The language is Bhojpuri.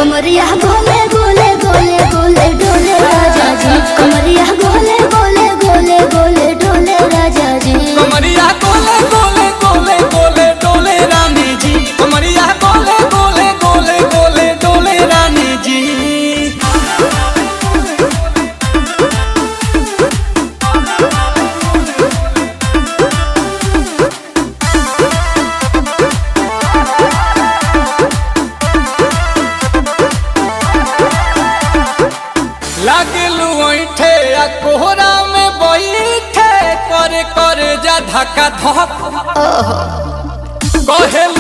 कमरिया गोले गोले गोले गोले डोले राजा जी, कमरिया गोले गोले गोले गोले डोले राजा जी, कमरिया गोले गोले गोले गोले डोले रानी जी, कमरिया गोले गोले गोले गोले डोले रानी जी। लागलू ऐठे आ कोहरा में बैठे करे करे जा धक्का धक कहेलू